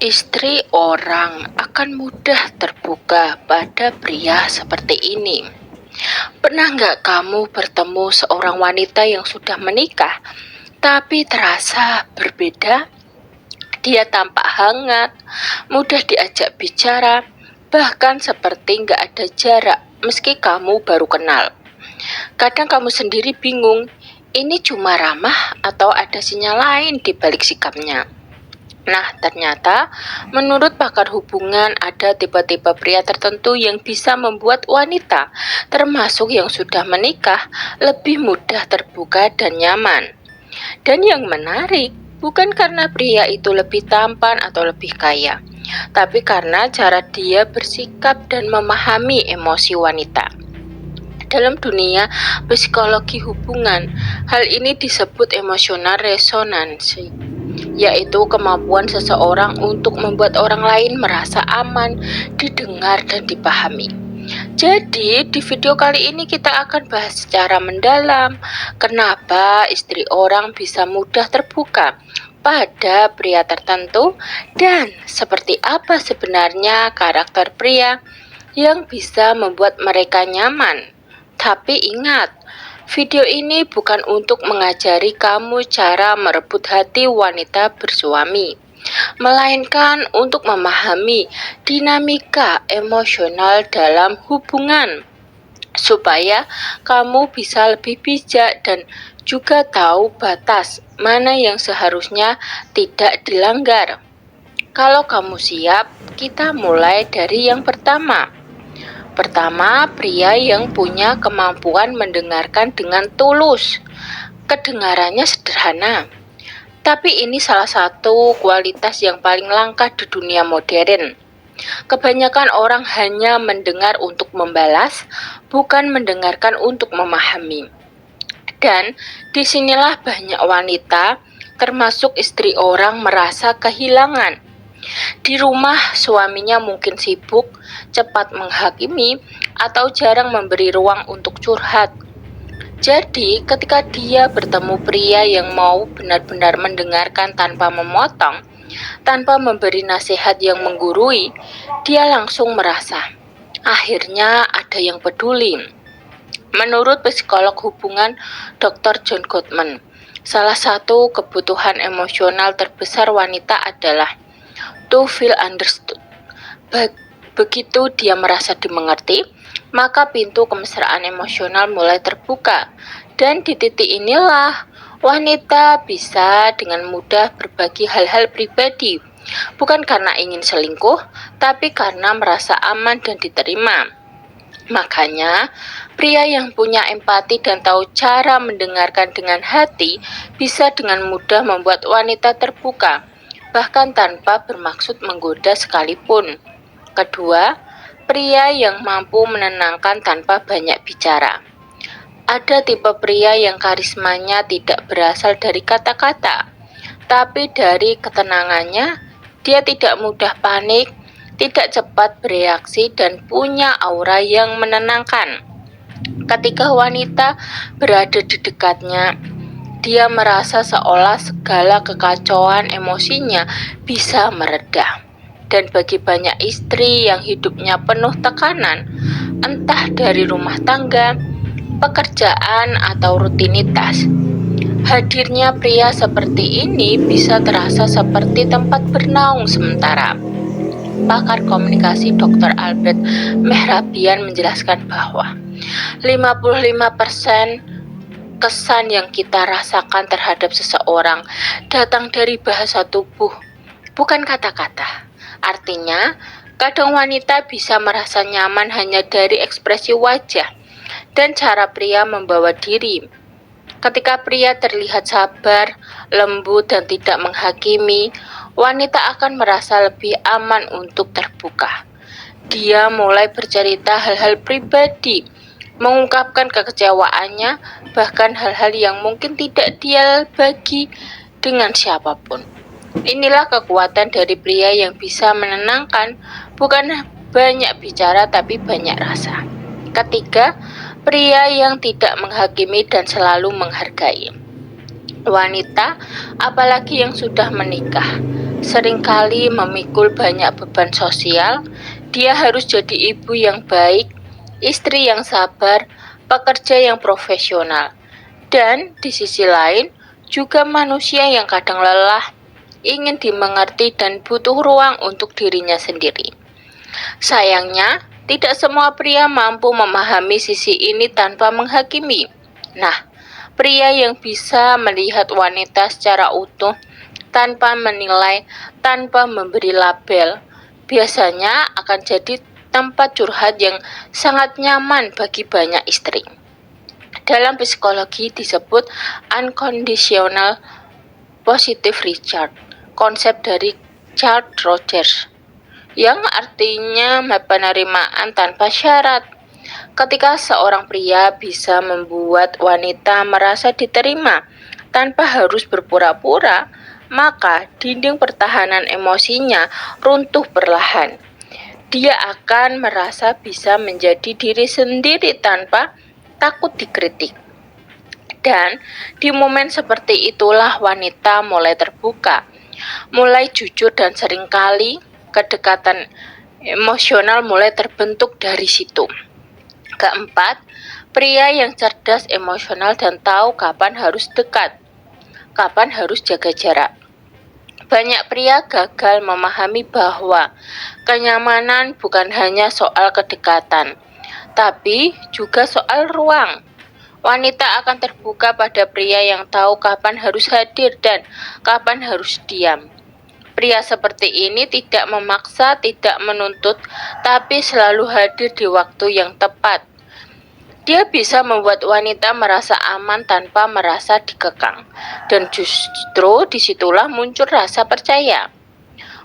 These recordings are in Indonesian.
Istri orang akan mudah terbuka pada pria seperti ini. Pernah nggak kamu bertemu seorang wanita yang sudah menikah, tapi terasa berbeda? Dia tampak hangat, mudah diajak bicara, bahkan seperti nggak ada jarak meski kamu baru kenal. Kadang kamu sendiri bingung, ini cuma ramah atau ada sinyal lain di balik sikapnya. Nah, ternyata menurut pakar hubungan ada tipe-tipe pria tertentu yang bisa membuat wanita, termasuk yang sudah menikah, lebih mudah terbuka dan nyaman. Dan yang menarik, bukan karena pria itu lebih tampan atau lebih kaya, tapi karena cara dia bersikap dan memahami emosi wanita. Dalam dunia psikologi hubungan, hal ini disebut emotional resonansi, yaitu kemampuan seseorang untuk membuat orang lain merasa aman, didengar, dan dipahami. Jadi, di video kali ini kita akan bahas secara mendalam kenapa istri orang bisa mudah terbuka pada pria tertentu dan seperti apa sebenarnya karakter pria yang bisa membuat mereka nyaman. Tapi ingat, video ini bukan untuk mengajari kamu cara merebut hati wanita bersuami, melainkan untuk memahami dinamika emosional dalam hubungan, supaya kamu bisa lebih bijak dan juga tahu batas mana yang seharusnya tidak dilanggar. Kalau kamu siap, kita mulai dari yang pertama. Pertama, pria yang punya kemampuan mendengarkan dengan tulus. Kedengarannya sederhana, tapi ini salah satu kualitas yang paling langka di dunia modern. Kebanyakan orang hanya mendengar untuk membalas, bukan mendengarkan untuk memahami. Dan disinilah banyak wanita, termasuk istri orang, merasa kehilangan. Di rumah, suaminya mungkin sibuk, cepat menghakimi, atau jarang memberi ruang untuk curhat. Jadi, ketika dia bertemu pria yang mau benar-benar mendengarkan tanpa memotong, tanpa memberi nasihat yang menggurui, dia langsung merasa, akhirnya ada yang peduli. Menurut psikolog hubungan Dr. John Gottman, salah satu kebutuhan emosional terbesar wanita adalah to feel understood. Begitu dia merasa dimengerti, maka pintu kemesraan emosional mulai terbuka. Dan di titik inilah wanita bisa dengan mudah berbagi hal-hal pribadi, bukan karena ingin selingkuh, tapi karena merasa aman dan diterima. Makanya, pria yang punya empati dan tahu cara mendengarkan dengan hati bisa dengan mudah membuat wanita terbuka, bahkan tanpa bermaksud menggoda sekalipun. Kedua, pria yang mampu menenangkan tanpa banyak bicara. Ada tipe pria yang karismanya tidak berasal dari kata-kata, tapi dari ketenangannya. Dia tidak mudah panik, tidak cepat bereaksi, dan punya aura yang menenangkan. Ketika wanita berada di dekatnya, dia merasa seolah segala kekacauan emosinya bisa mereda. Dan bagi banyak istri yang hidupnya penuh tekanan, entah dari rumah tangga, pekerjaan, atau rutinitas, hadirnya pria seperti ini bisa terasa seperti tempat bernaung sementara. Pakar komunikasi Dr. Albert Mehrabian menjelaskan bahwa 55% kesan yang kita rasakan terhadap seseorang datang dari bahasa tubuh, bukan kata-kata. Artinya, kadang wanita bisa merasa nyaman hanya dari ekspresi wajah dan cara pria membawa diri. Ketika pria terlihat sabar, lembut, dan tidak menghakimi, wanita akan merasa lebih aman untuk terbuka. Dia mulai bercerita hal-hal pribadi, mengungkapkan kekecewaannya, bahkan hal-hal yang mungkin tidak dia bagi dengan siapapun. Inilah kekuatan dari pria yang bisa menenangkan, bukan banyak bicara tapi banyak rasa. Ketiga, pria yang tidak menghakimi dan selalu menghargai. Wanita, apalagi yang sudah menikah, seringkali memikul banyak beban sosial. Dia harus jadi ibu yang baik, istri yang sabar, pekerja yang profesional, dan di sisi lain juga manusia yang kadang lelah, ingin dimengerti dan butuh ruang untuk dirinya sendiri. Sayangnya, tidak semua pria mampu memahami sisi ini tanpa menghakimi. Nah, pria yang bisa melihat wanita secara utuh tanpa menilai, tanpa memberi label, biasanya akan jadi tempat curhat yang sangat nyaman bagi banyak istri. Dalam psikologi disebut unconditional positive recharge, konsep dari Carl Rogers, yang artinya penerimaan tanpa syarat. Ketika seorang pria bisa membuat wanita merasa diterima tanpa harus berpura-pura, maka dinding pertahanan emosinya runtuh perlahan. Dia akan merasa bisa menjadi diri sendiri tanpa takut dikritik. Dan di momen seperti itulah wanita mulai terbuka, mulai jujur, dan seringkali kedekatan emosional mulai terbentuk dari situ. Keempat, pria yang cerdas emosional dan tahu kapan harus dekat, kapan harus jaga jarak. Banyak pria gagal memahami bahwa kenyamanan bukan hanya soal kedekatan, tapi juga soal ruang. Wanita akan terbuka pada pria yang tahu kapan harus hadir dan kapan harus diam. Pria seperti ini tidak memaksa, tidak menuntut, tapi selalu hadir di waktu yang tepat. Dia bisa membuat wanita merasa aman tanpa merasa dikekang, dan justru disitulah muncul rasa percaya.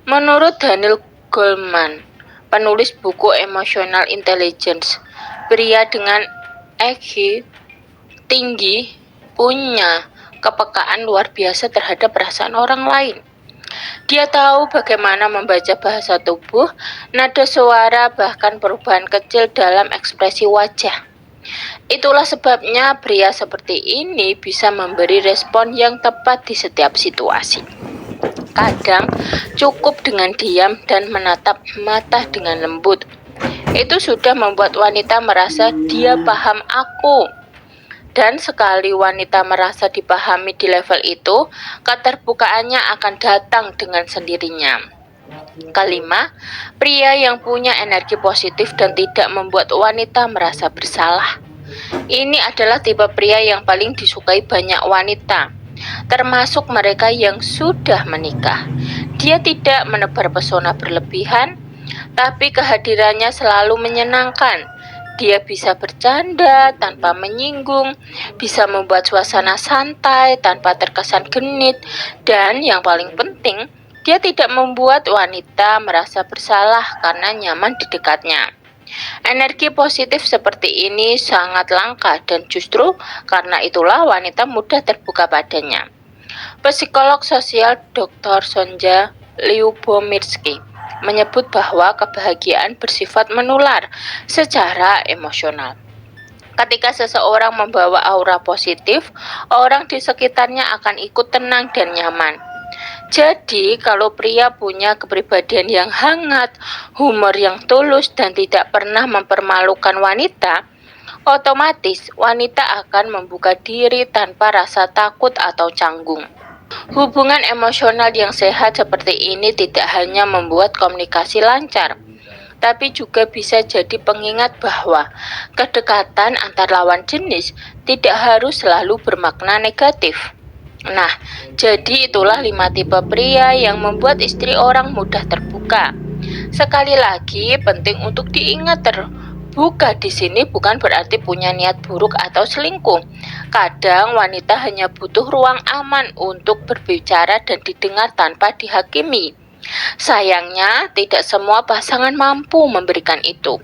Menurut Daniel Goleman, penulis buku Emotional Intelligence, pria dengan EQ tinggi punya kepekaan luar biasa terhadap perasaan orang lain. Dia tahu bagaimana membaca bahasa tubuh, nada suara, bahkan perubahan kecil dalam ekspresi wajah. Itulah sebabnya pria seperti ini bisa memberi respon yang tepat di setiap situasi. Kadang cukup dengan diam dan menatap mata dengan lembut. Itu sudah membuat wanita merasa dia paham aku. Dan sekali wanita merasa dipahami di level itu, keterbukaannya akan datang dengan sendirinya. Kelima, pria yang punya energi positif dan tidak membuat wanita merasa bersalah. Ini adalah tipe pria yang paling disukai banyak wanita, termasuk mereka yang sudah menikah. Dia tidak menebar pesona berlebihan, tapi kehadirannya selalu menyenangkan. Dia bisa bercanda tanpa menyinggung, bisa membuat suasana santai tanpa terkesan genit, dan yang paling penting, dia tidak membuat wanita merasa bersalah karena nyaman di dekatnya. Energi positif seperti ini sangat langka dan justru karena itulah wanita mudah terbuka padanya. Psikolog sosial Dr. Sonja Lyubomirsky menyebut bahwa kebahagiaan bersifat menular secara emosional. Ketika seseorang membawa aura positif, orang di sekitarnya akan ikut tenang dan nyaman. Jadi, kalau pria punya kepribadian yang hangat, humor yang tulus, dan tidak pernah mempermalukan wanita, otomatis wanita akan membuka diri tanpa rasa takut atau canggung. Hubungan emosional yang sehat seperti ini tidak hanya membuat komunikasi lancar, tapi juga bisa jadi pengingat bahwa kedekatan antar lawan jenis tidak harus selalu bermakna negatif. Nah, jadi itulah 5 tipe pria yang membuat istri orang mudah terbuka. Sekali lagi, penting untuk diingat terbuka di sini bukan berarti punya niat buruk atau selingkuh. Kadang wanita hanya butuh ruang aman untuk berbicara dan didengar tanpa dihakimi. Sayangnya, tidak semua pasangan mampu memberikan itu.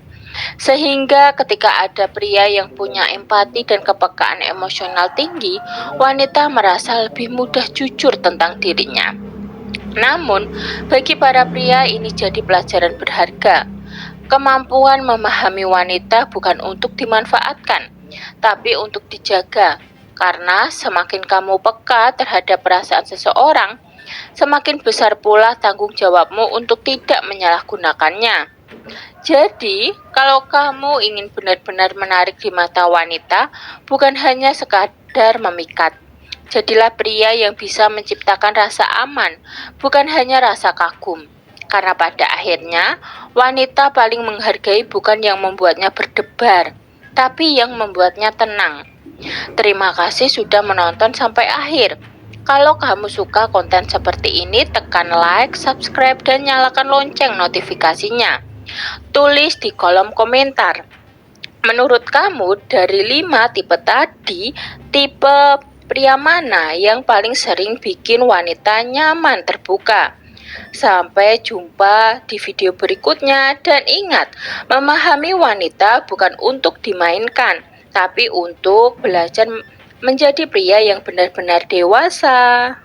Sehingga ketika ada pria yang punya empati dan kepekaan emosional tinggi, wanita merasa lebih mudah jujur tentang dirinya. Namun, bagi para pria ini jadi pelajaran berharga. Kemampuan memahami wanita bukan untuk dimanfaatkan, tapi untuk dijaga. Karena semakin kamu peka terhadap perasaan seseorang, semakin besar pula tanggung jawabmu untuk tidak menyalahgunakannya. Jadi, kalau kamu ingin benar-benar menarik di mata wanita, bukan hanya sekadar memikat. Jadilah pria yang bisa menciptakan rasa aman, bukan hanya rasa kagum. Karena pada akhirnya, wanita paling menghargai bukan yang membuatnya berdebar, tapi yang membuatnya tenang. Terima kasih sudah menonton sampai akhir. Kalau kamu suka konten seperti ini, tekan like, subscribe, dan nyalakan lonceng notifikasinya. Tulis di kolom komentar. Menurut kamu, dari 5 tipe tadi, tipe pria mana yang paling sering bikin wanita nyaman terbuka? Sampai jumpa di video berikutnya, dan ingat, memahami wanita bukan untuk dimainkan, tapi untuk belajar menjadi pria yang benar-benar dewasa.